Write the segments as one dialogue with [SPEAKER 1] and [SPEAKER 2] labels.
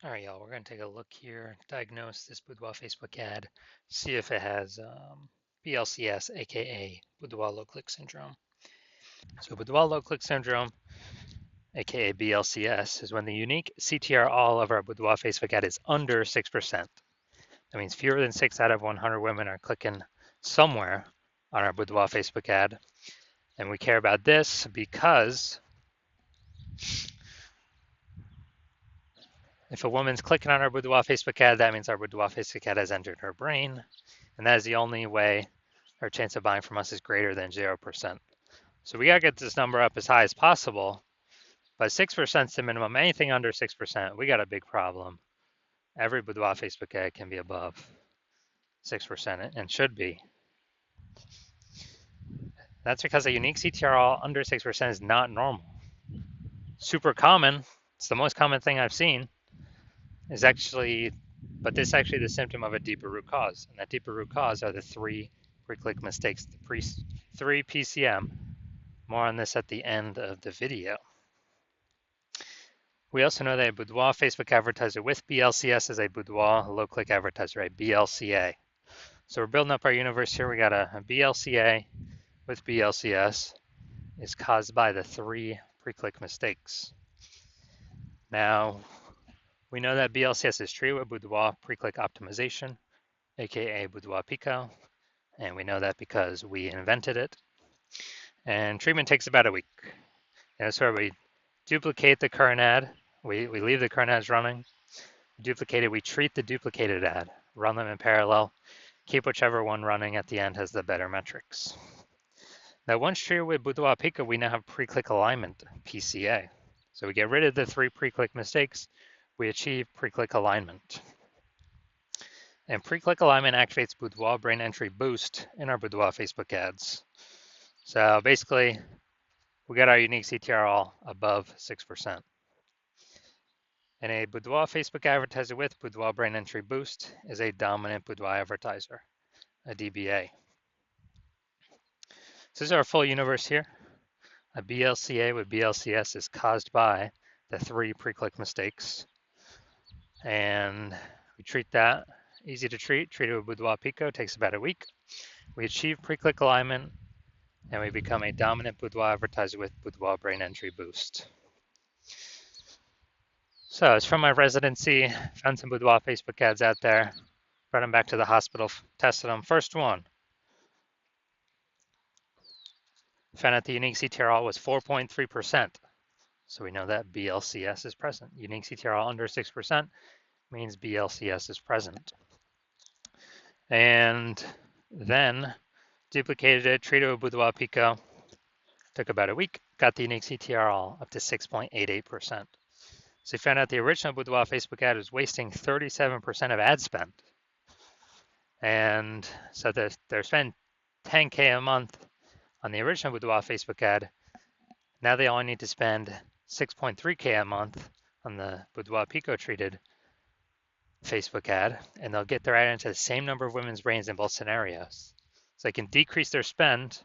[SPEAKER 1] All right, y'all, we're going to take a look here, diagnose this Boudoir Facebook ad, see if it has BLCS, aka Boudoir low click syndrome. So, Boudoir low click syndrome, aka BLCS, is when the unique CTR all of our Boudoir Facebook ad is under 6%. That means fewer than 6 out of 100 women are clicking somewhere on our Boudoir Facebook ad. And we care about this because if a woman's clicking on our Boudoir Facebook ad, that means our Boudoir Facebook ad has entered her brain. And that is the only way our chance of buying from us is greater than 0%. So we got to get this number up as high as possible, but 6% is the minimum. Anything under 6%, we got a big problem. Every Boudoir Facebook ad can be above 6% and should be. That's because a unique CTRL under 6% is not normal. Super common, it's the most common thing I've seen, is actually, but this is actually the symptom of a deeper root cause. And that deeper root cause are the three pre-click mistakes, the three PCM. More on this at the end of the video. We also know that a Boudoir Facebook advertiser with BLCS is a Boudoir low-click advertiser, a BLCA. So we're building up our universe here. We got a BLCA with BLCS is caused by the three pre-click mistakes. Now, we know that BLCS is treated with Boudoir pre-click optimization, aka Boudoir Pico, and we know that because we invented it. And treatment takes about a week. And that's where we duplicate the current ad. We leave the current ads running. Duplicate it, we treat the duplicated ad, run them in parallel, keep whichever one running at the end has the better metrics. Now, once treated with Boudoir Pico, we now have pre-click alignment, PCA. So we get rid of the three pre-click mistakes, we achieve pre-click alignment. And pre-click alignment activates Boudoir brain entry boost in our Boudoir Facebook ads. So basically, we got our unique CTR all above 6%. And a Boudoir Facebook advertiser with Boudoir brain entry boost is a dominant Boudoir advertiser, a DBA. So this is our full universe here. A BLCA with BLCS is caused by the three pre-click mistakes. And we treat that, easy to treat it with Boudoir Pico, takes about a week. We achieve pre-click alignment, and we become a dominant Boudoir advertiser with Boudoir brain entry boost. So it's from my residency, found some Boudoir Facebook ads out there, brought them back to the hospital, tested them. First one, found out the unique CTRL was 4.3%. So we know that BLCS is present. Unique CTRL under 6% means BLCS is present. And then duplicated it, treated with Boudoir Pico, took about a week, got the unique CTRL up to 6.88%. So we found out the original Boudoir Facebook ad was wasting 37% of ad spend. And so they're spending 10K a month on the original Boudoir Facebook ad. Now they only need to spend 6.3K a month on the Boudoir Pico treated Facebook ad, and they'll get their ad into the same number of women's brains in both scenarios. So they can decrease their spend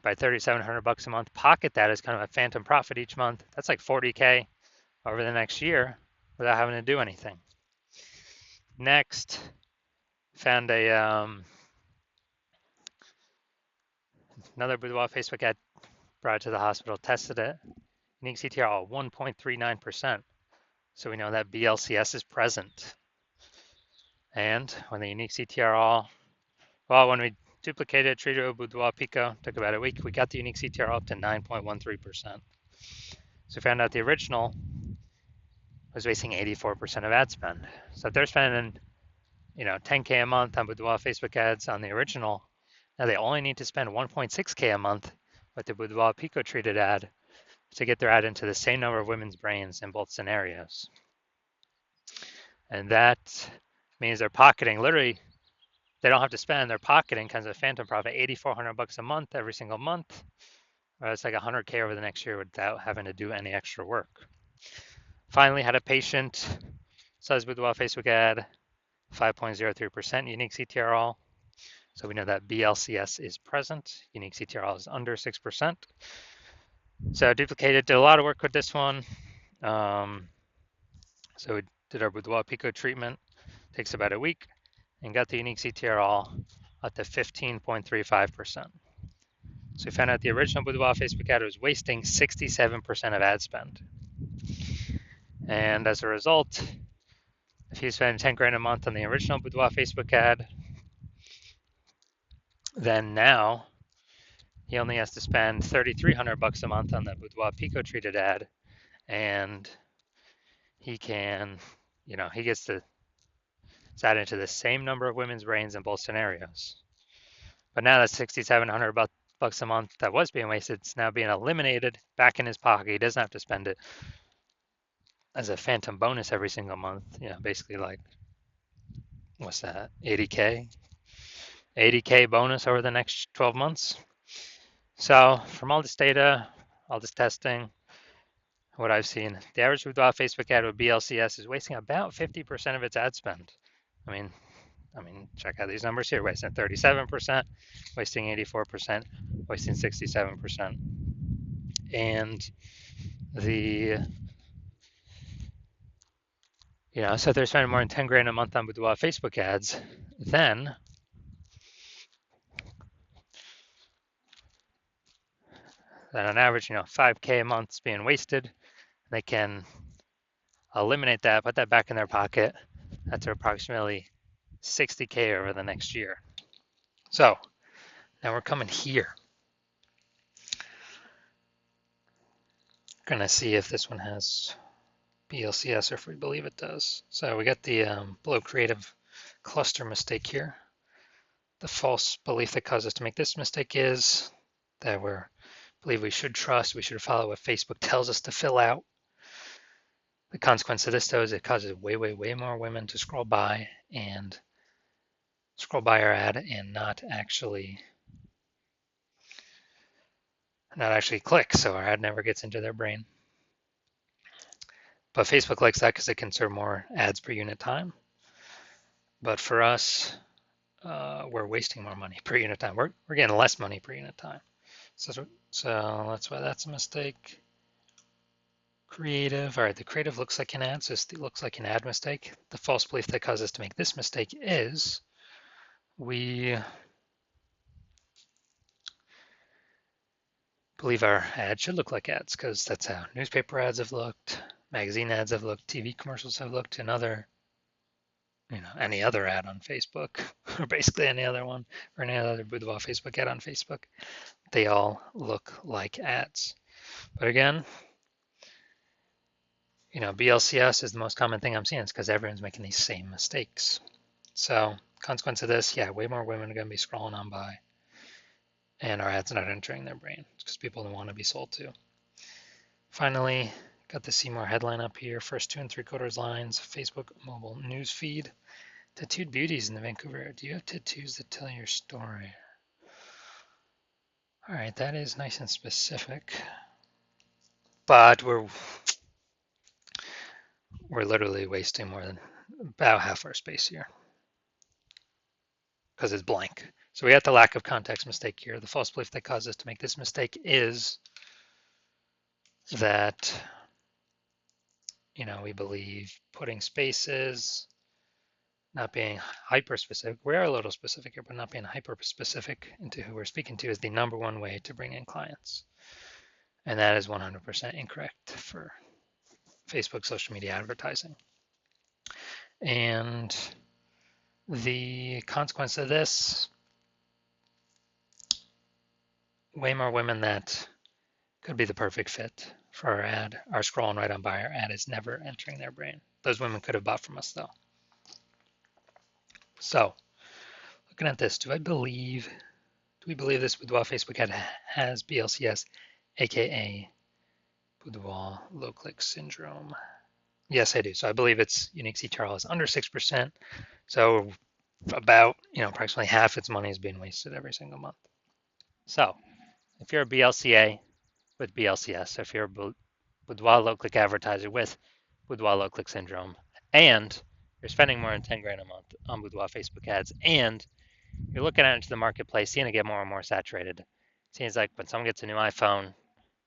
[SPEAKER 1] by $3,700 a month, pocket that as kind of a phantom profit each month. That's like 40K over the next year without having to do anything. Next, found another Boudoir Facebook ad, brought it to the hospital, tested it. Unique CTR 1.39%. So we know that BLCS is present. And when the unique CTR when we duplicated, treated with Boudoir Pico, took about a week, we got the unique CTR up to 9.13%. So we found out the original was wasting 84% of ad spend. So if they're spending, 10K a month on Boudoir Facebook ads on the original, now they only need to spend 1.6K a month with the Boudoir Pico treated ad to get their ad into the same number of women's brains in both scenarios. And that means they're pocketing, literally, they don't have to spend, they're pocketing kind of a phantom profit, $8,400 a month every single month. Or it's like 100K over the next year without having to do any extra work. Finally, had a patient, says Boudoir Facebook ad, 5.03% unique CTRL. So we know that BLCS is present. Unique CTRL is under 6%. So duplicated, did a lot of work with this one. So So we did our Boudoir Pico treatment, takes about a week, and got the unique CTR all up to 15.35%. So we found out the original Boudoir Facebook ad was wasting 67% of ad spend. And as a result, if you spend 10 grand a month on the original Boudoir Facebook ad, then now he only has to spend $3,300 a month on the Boudoir Pico treated ad, and he can, he gets to add into the same number of women's brains in both scenarios. But now that $6,700 a month that was being wasted, it's now being eliminated back in his pocket. He doesn't have to spend it as a phantom bonus every single month. Basically like, what's that, 80K bonus over the next 12 months. So from all this data, all this testing, what I've seen, the average Boudoir Facebook ad with BLCS is wasting about 50% of its ad spend. I mean, check out these numbers here: wasting 37%, wasting 84%, wasting 67%, and so they're spending more than 10 grand a month on Boudoir Facebook ads. Then on average, 5K a month is being wasted. They can eliminate that, put that back in their pocket. That's approximately 60K over the next year. So now we're coming here. Gonna see if this one has BLCS or if we believe it does. So we got the below creative cluster mistake here. The false belief that caused us to make this mistake is that we believe we should trust, we should follow what Facebook tells us to fill out. The consequence of this, though, is it causes way, way, way more women to scroll by our ad and not actually click, so our ad never gets into their brain. But Facebook likes that because it can serve more ads per unit time. But for us, we're wasting more money per unit time. We're getting less money per unit time. So that's why that's a mistake. Creative. All right, the creative looks like an ad, so it looks like an ad mistake. The false belief that caused us to make this mistake is we believe our ads should look like ads because that's how newspaper ads have looked, magazine ads have looked, TV commercials have looked, and any other ad on Facebook, or basically any other one, or any other Boudoir Facebook ad on Facebook. They all look like ads. But again, BLCS is the most common thing I'm seeing. It's because everyone's making these same mistakes. So consequence of this, way more women are going to be scrolling on by, and our ads not entering their brain because people don't want to be sold to. Finally, got the See More headline up here. First 2 3/4 lines, Facebook mobile news feed. Tattooed beauties in the Vancouver area. Do you have tattoos that tell your story? All right, that is nice and specific. But we're literally wasting more than about half our space here because it's blank. So we got the lack of context mistake here. The false belief that caused us to make this mistake is that, we believe putting spaces, not being hyper specific. We are a little specific here, but not being hyper specific into who we're speaking to is the number one way to bring in clients. And that is 100% incorrect for Facebook social media advertising. And the consequence of this, way more women that could be the perfect fit for our ad are scrolling right on by. Our ad is never entering their brain. Those women could have bought from us though. So looking at this, do we believe this Boudoir Facebook ad has BLCS, aka Boudoir low click syndrome? Yes, I do. So I believe its unique CTR is under 6%. So about, approximately half its money is being wasted every single month. So if you're a BLCA with BLCS, if you're a Boudoir low click advertiser with Boudoir low click syndrome, and you're spending more than 10 grand a month on Boudoir Facebook ads, and you're looking out into the marketplace, seeing it get more and more saturated. It seems like when someone gets a new iPhone,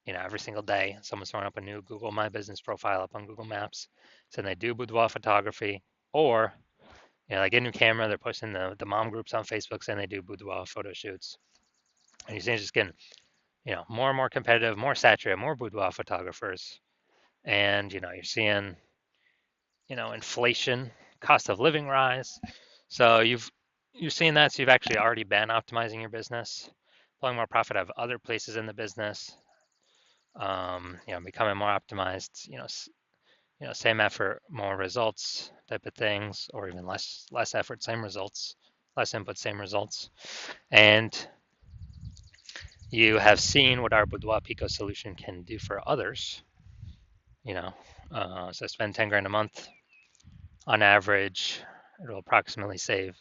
[SPEAKER 1] every single day, someone's throwing up a new Google My Business profile up on Google Maps, saying they do boudoir photography, or like a new camera, they're posting the mom groups on Facebook saying they do boudoir photo shoots. And you see it's just getting, more and more competitive, more saturated, more boudoir photographers. And, you're seeing, inflation, cost of living rise. So you've seen that, so you've actually already been optimizing your business, pulling more profit out of other places in the business, becoming more optimized, same effort, more results type of things, or even less effort, same results, less input, same results. And you have seen what our Boudoir Pico solution can do for others. So spend 10 grand a month on average. It'll approximately save,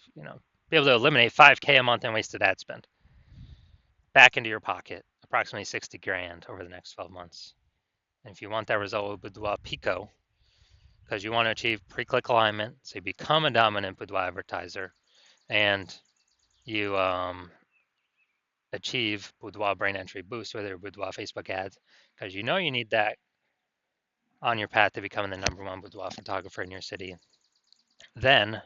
[SPEAKER 1] be able to eliminate 5K a month in wasted ad spend back into your pocket, approximately 60 grand over the next 12 months. And if you want that result with Boudoir Pico, because you want to achieve pre-click alignment, so you become a dominant boudoir advertiser, and you achieve boudoir brain entry boost with your boudoir Facebook ads, because you need that on your path to becoming the #1 boudoir photographer in your city. Then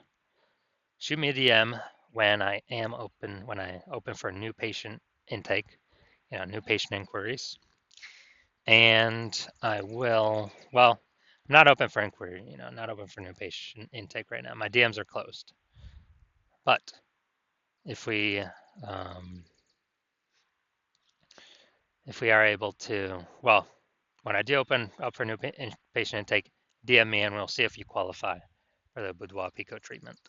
[SPEAKER 1] shoot me a DM when I open for new patient intake, new patient inquiries. And I will, well, I'm not open for inquiry, not open for new patient intake right now. My DMs are closed. But if we are able to, well, when I do open up for new patient intake, DM me and we'll see if you qualify for the Boudoir Pico treatment.